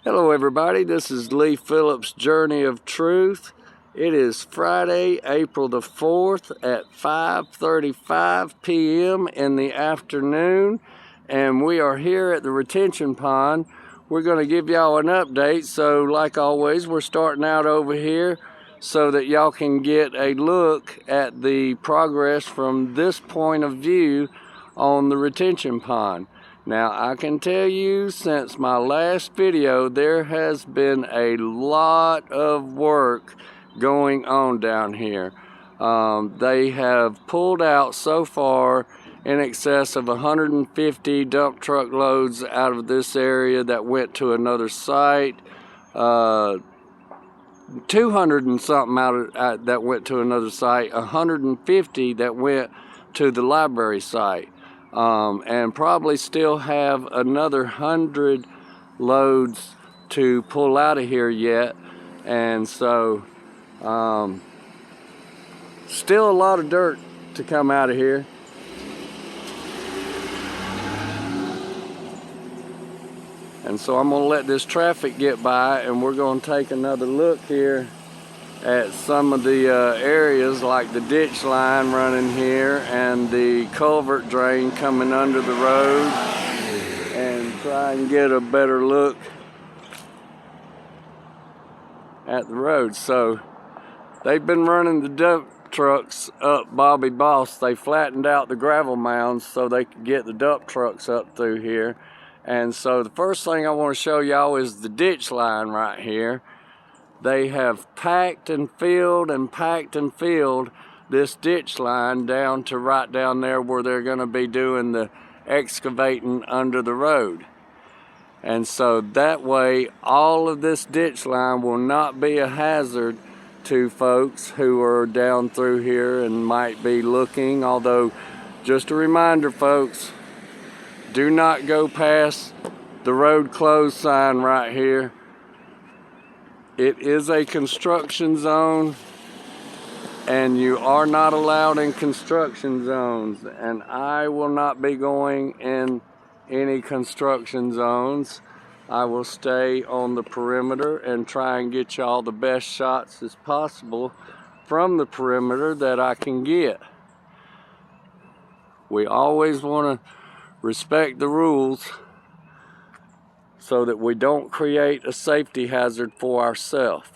Hello everybody, this is Lee Phillips' Journey of Truth. It is Friday, April the 4th at 5:35 p.m. in the afternoon, and we are here at the retention pond. We're going to give y'all an update, so like always, we're starting out over here so that y'all can get a look at the progress from this point of view on the retention pond. Now, I can tell you, since my last video, there has been a lot of work going on down here. They have pulled out so far in excess of 150 dump truck loads out of this area that went to another site. 200 and something out that went to another site, 150 that went to the library site. And probably still have another 100 loads to pull out of here yet. And so still a lot of dirt to come out of here. And so I'm going to let this traffic get by, and we're going to take another look here at some of the areas, like the ditch line running here and the culvert drain coming under the road, and try and get a better look at the road. So they've been running the dump trucks up Bobby Boss. They flattened out the gravel mounds so they could get the dump trucks up through here. And so the first thing I want to show y'all is the ditch line right here. They have packed and filled this ditch line down to right down there where they're going to be doing the excavating under the road. And so that way all of this ditch line will not be a hazard to folks who are down through here and might be looking. Although, just a reminder folks, do not go past the road closed sign right here. It is a construction zone, and you are not allowed in construction zones, and I will not be going in any construction zones. I will stay on the perimeter and try and get y'all the best shots as possible from the perimeter that I can get. We always want to respect the rules so that we don't create a safety hazard for ourselves.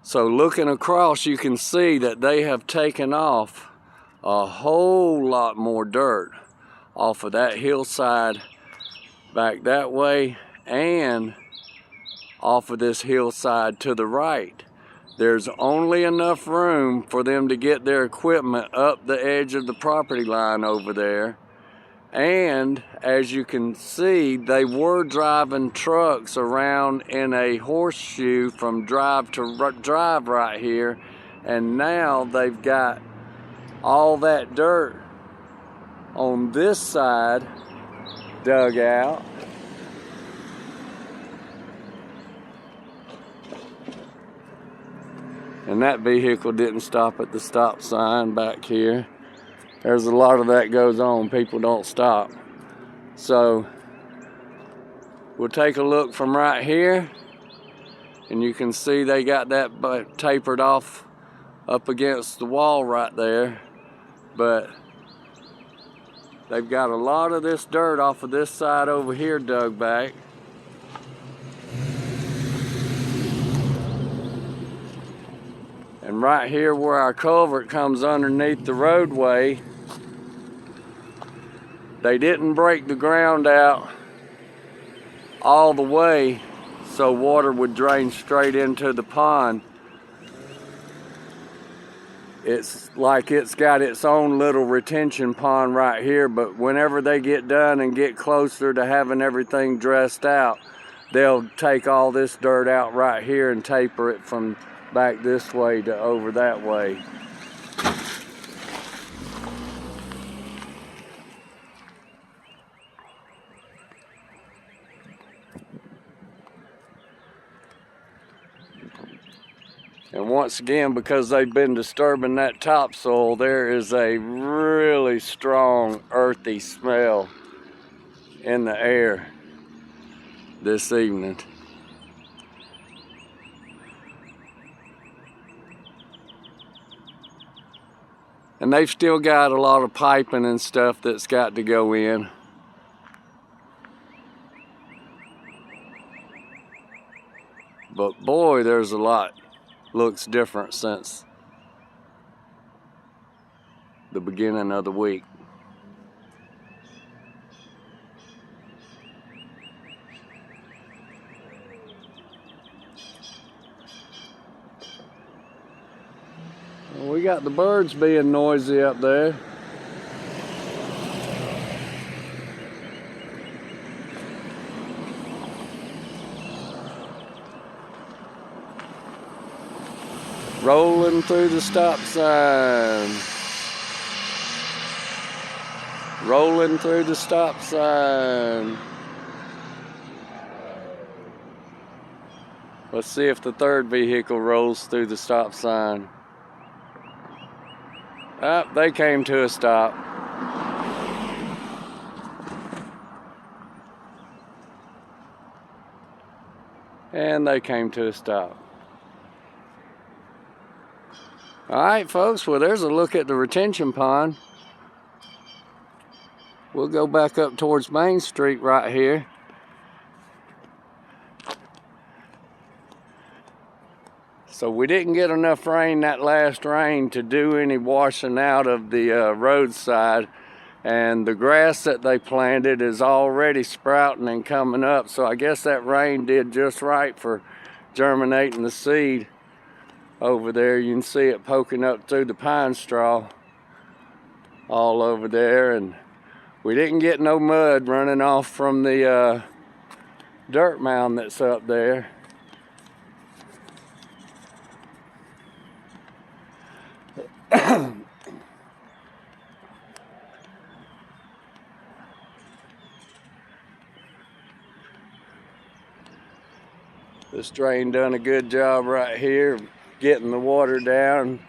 So looking across, you can see that they have taken off a whole lot more dirt off of that hillside back that way, and off of this hillside to the right. There's only enough room for them to get their equipment up the edge of the property line over there. And as you can see, they were driving trucks around in a horseshoe from drive to drive right here. And now they've got all that dirt on this side dug out. And that vehicle didn't stop at the stop sign back here. There's a lot of that goes on. People don't stop. So we'll take a look from right here, and you can see they got that tapered off up against the wall right there. But they've got a lot of this dirt off of this side over here dug back. And right here where our culvert comes underneath the roadway, they didn't break the ground out all the way so water would drain straight into the pond. It's like it's got its own little retention pond right here, but whenever they get done and get closer to having everything dressed out, they'll take all this dirt out right here and taper it from back this way to over that way. And once again, because they've been disturbing that topsoil, there is a really strong earthy smell in the air this evening. And they've still got a lot of piping and stuff that's got to go in. But boy, there's a lot looks different since the beginning of the week. Well, we got the birds being noisy up there. Rolling through the stop sign. Rolling through the stop sign. Let's see if the third vehicle rolls through the stop sign. Ah, they came to a stop. And they came to a stop. All right, folks, well, there's a look at the retention pond. We'll go back up towards Main Street right here. So we didn't get enough rain that last rain to do any washing out of the roadside. And the grass that they planted is already sprouting and coming up. So I guess that rain did just right for germinating the seed. Over there, you can see it poking up through the pine straw all over there, and we didn't get no mud running off from the dirt mound that's up there. This drain done a good job right here getting the water down.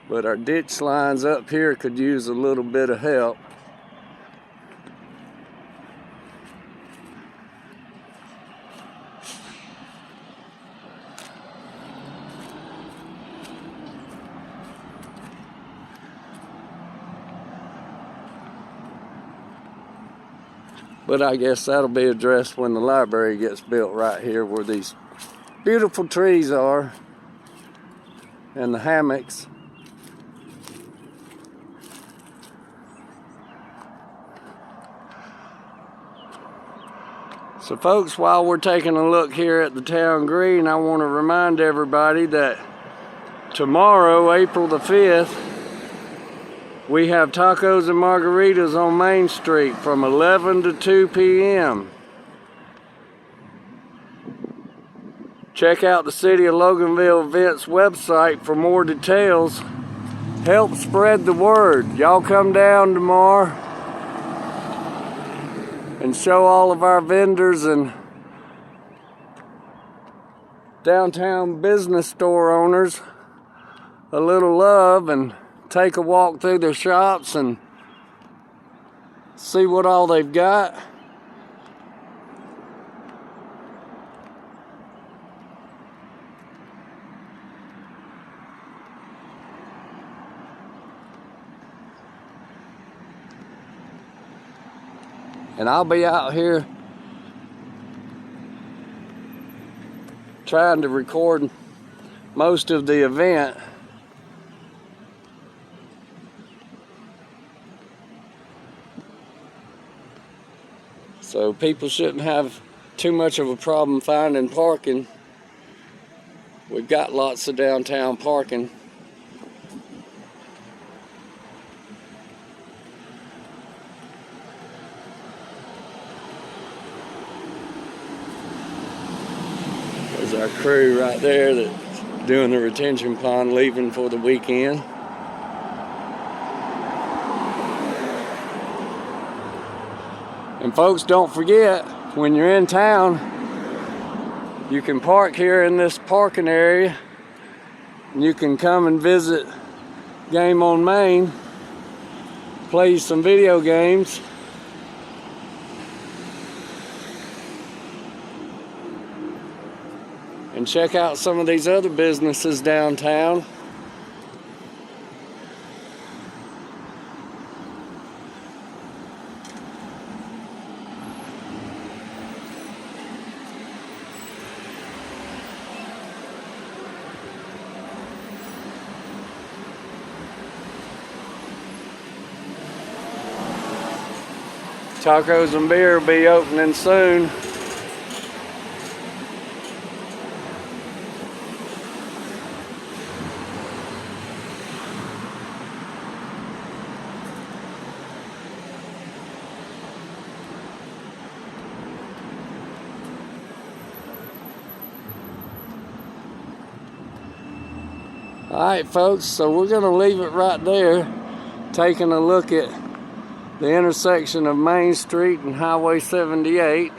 But our ditch lines up here could use a little bit of help. But I guess that'll be addressed when the library gets built right here where these beautiful trees are and the hammocks. So folks, while we're taking a look here at the town green, I want to remind everybody that tomorrow, April the 5th, we have tacos and margaritas on Main Street from 11 to 2 p.m. Check out the City of Loganville Events website for more details. Help spread the word. Y'all come down tomorrow and show all of our vendors and downtown business store owners a little love and take a walk through their shops and see what all they've got. And I'll be out here trying to record most of the event. So people shouldn't have too much of a problem finding parking. We've got lots of downtown parking. There's our crew right there that's doing the retention pond, leaving for the weekend. And folks, don't forget, when you're in town, You can park here in this parking area. You can come and visit Game on Main, play some video games. And check out some of these other businesses downtown. Tacos and Beer will be opening soon. Alright folks, so we're going to leave it right there, taking a look at the intersection of Main Street and Highway 78.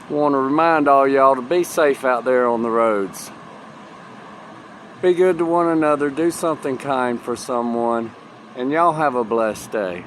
Want to remind all y'all to be safe out there on the roads. Be good to one another, do something kind for someone, and y'all have a blessed day.